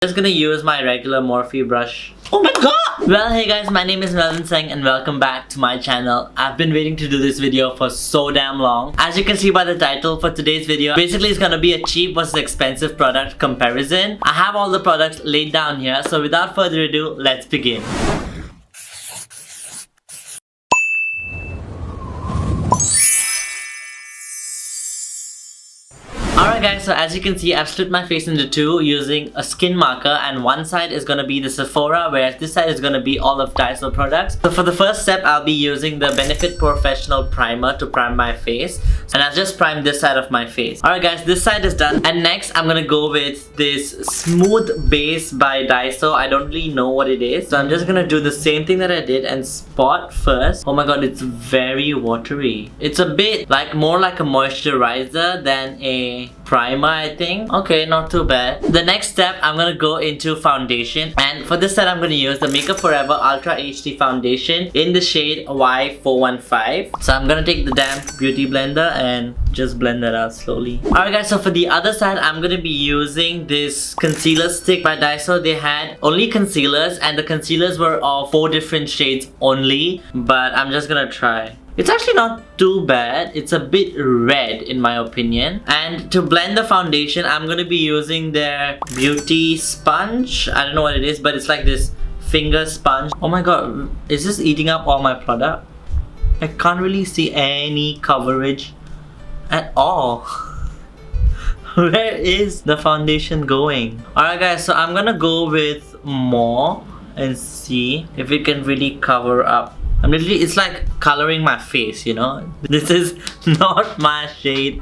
Just gonna use my regular Morphe brush. Oh my god! Well, hey guys, my name is Melvin Tseng and welcome back to my channel. I've been waiting to do this video for so damn long. As you can see by the title for today's video, basically it's gonna be a cheap versus expensive product comparison. I have all the products laid down here, so without further ado, let's begin. Alright guys, so as you can see, I've split my face into two using a skin marker, and one side is going to be the Sephora, whereas this side is going to be all of DAISO products. So for the first step, I'll be using the Benefit Professional Primer to prime my face, and I'll just prime this side of my face. Alright guys, this side is done, and next I'm going to go with this Smooth Base by DAISO. I don't really know what it is, so I'm just going to do the same thing that I did and spot first. Oh my god, it's very watery. It's a bit like more like a moisturizer than a primer, I think. Okay, not too bad. The next step, I'm gonna go into foundation, and for this set I'm gonna use the Makeup Forever Ultra HD foundation in the shade Y415. So I'm gonna take the damn beauty blender and just blend that out slowly. Alright guys, so for the other side, I'm gonna be using this concealer stick by DAISO. They had only concealers, and the concealers were of 4 different shades only, but I'm just gonna try. It's actually not too bad. It's a bit red in my opinion. And to blend the foundation, I'm going to be using their beauty sponge. I don't know what it is, but it's like this finger sponge. Oh my god, is this eating up all my product? I can't really see any coverage at all. Where is the foundation going? Alright guys, so I'm gonna go with more and see if it can really cover up. I'm literally, it's like coloring my face, you know? This is not my shade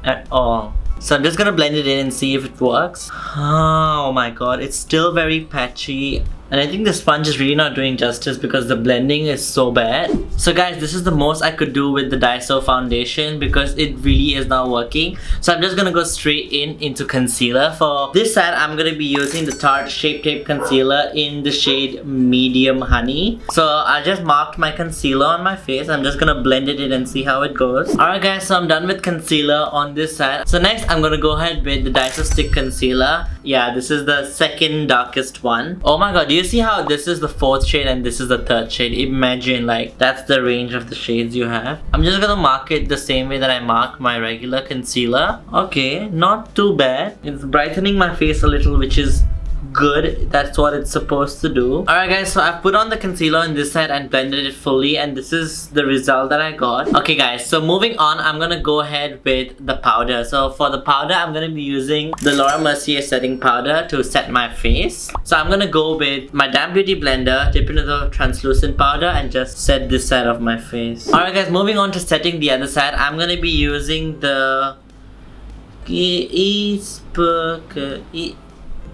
at all. So I'm just gonna blend it in and see if it works. Oh my god, it's still very patchy. And I think the sponge is really not doing justice because the blending is so bad. So guys, this is the most I could do with the DAISO foundation because it really is not working. So I'm just gonna go straight into concealer. For this side, I'm gonna be using the Tarte Shape Tape Concealer in the shade Medium Honey. So I just marked my concealer on my face. I'm just gonna blend it in and see how it goes. Alright guys, so I'm done with concealer on this side. So next, I'm gonna go ahead with the DAISO Stick Concealer. Yeah, this is the second darkest one. Oh my god, do you see how this is the 4th shade and this is the 3rd shade? Imagine, like, that's the range of the shades you have. I'm just gonna mark it the same way that I mark my regular concealer. Okay, not too bad. It's brightening my face a little, which is good. That's what it's supposed to do. Alright guys, so I've put on the concealer on this side and blended it fully, and this is the result that I got. Okay guys, so moving on, I'm gonna go ahead with the powder. So for the powder, I'm gonna be using the Laura Mercier setting powder to set my face. So I'm gonna go with my damn beauty blender, dip into the translucent powder and just set this side of my face. Alright guys, moving on to setting the other side, I'm gonna be using the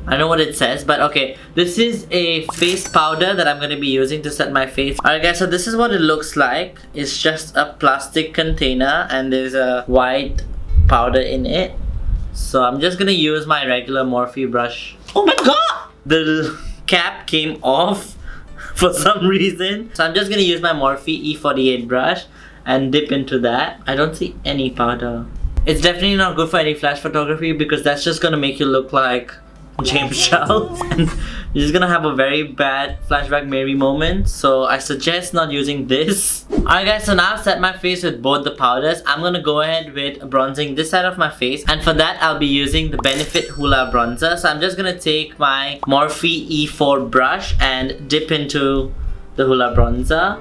I know what it says, but okay. This is a face powder that I'm going to be using to set my face. Alright guys, so this is what it looks like. It's just a plastic container and there's a white powder in it. So I'm just going to use my regular Morphe brush. Oh my god! The cap came off for some reason. So I'm just going to use my Morphe E48 brush and dip into that. I don't see any powder. It's definitely not good for any flash photography because that's just going to make you look like James Charles and you're just gonna have a very bad flashback Mary moment. So I suggest not using this. Alright guys, so now I've set my face with both the powders. I'm gonna go ahead with bronzing this side of my face, and for that I'll be using the Benefit Hoola bronzer. So I'm just gonna take my Morphe E4 brush and dip into the Hoola bronzer.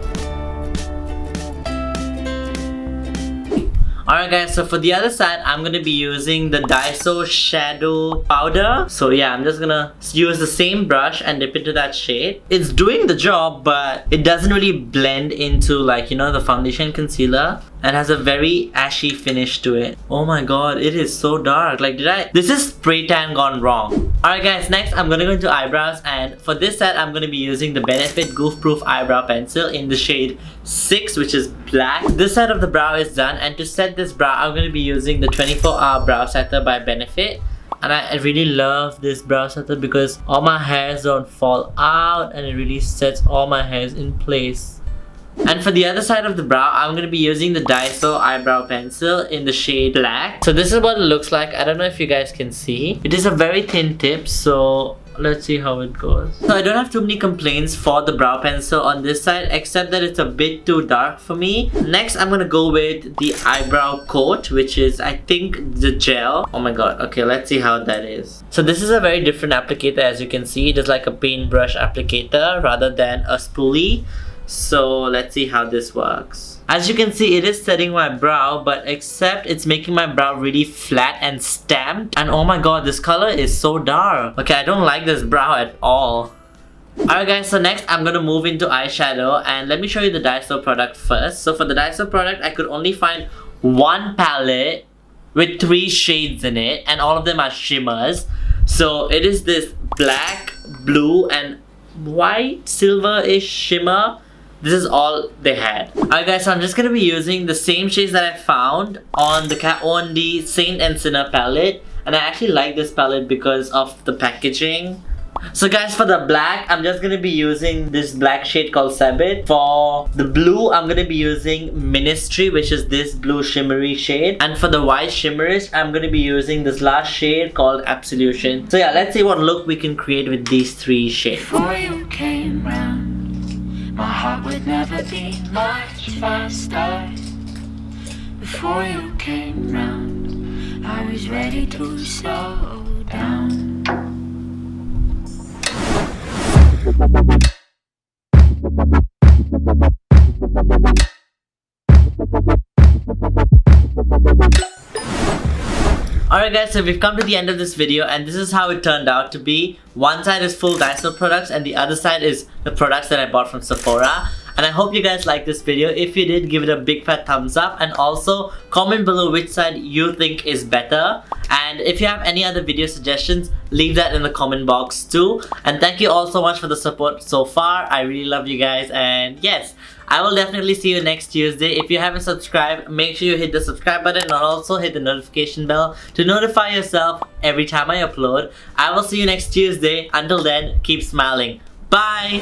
Alright guys, so for the other side, I'm going to be using the DAISO Shadow Powder. So yeah, I'm just gonna use the same brush and dip into that shade. It's doing the job, but it doesn't really blend into, like, you know, the foundation concealer. And has a very ashy finish to it. Oh my god, it is so dark. Like, this is spray tan gone wrong. Alright guys, next I'm gonna go into eyebrows, and for this set I'm gonna be using the Benefit Goof Proof Eyebrow Pencil in the shade 6, which is black. This side of the brow is done, and to set this brow I'm gonna be using the 24-Hour Brow Setter by Benefit. And I really love this brow setter because all my hairs don't fall out and it really sets all my hairs in place. And for the other side of the brow, I'm going to be using the DAISO eyebrow pencil in the shade black. So this is what it looks like. I don't know if you guys can see. It is a very thin tip, so let's see how it goes. So I don't have too many complaints for the brow pencil on this side, except that it's a bit too dark for me. Next, I'm gonna go with the eyebrow coat, which is, I think, the gel. Oh my god. Okay, let's see how that is. So this is a very different applicator, as you can see. It is like a paintbrush applicator rather than a spoolie. So let's see how this works. As you can see, it is setting my brow, but except it's making my brow really flat and stamped. And oh my god, this color is so dark. Okay, I don't like this brow at all. Alright guys, so next I'm gonna move into eyeshadow, and let me show you the DAISO product first. So for the DAISO product, I could only find one palette with 3 shades in it, and all of them are shimmers. So it is this black, blue, and white, silver-ish shimmer. This is all they had. Alright guys, so I'm just gonna be using the same shades that I found on the Saint and Sinner palette. And I actually like this palette because of the packaging. So guys, for the black, I'm just gonna be using this black shade called Sabbath. For the blue, I'm gonna be using Ministry, which is this blue shimmery shade. And for the white shimmerish, I'm gonna be using this last shade called Absolution. So yeah, let's see what look we can create with these 3 shades. Before you came round, my heart would never beat much faster. Before you came round, I was ready to slow down. Alright guys, so we've come to the end of this video, and this is how it turned out to be. One side is full DAISO products and the other side is the products that I bought from Sephora. And I hope you guys liked this video. If you did, give it a big fat thumbs up, and also comment below which side you think is better. And if you have any other video suggestions, leave that in the comment box too. And thank you all so much for the support so far. I really love you guys, and yes, I will definitely see you next Tuesday. If you haven't subscribed, make sure you hit the subscribe button and also hit the notification bell to notify yourself every time I upload. I will see you next Tuesday. Until then, keep smiling. Bye!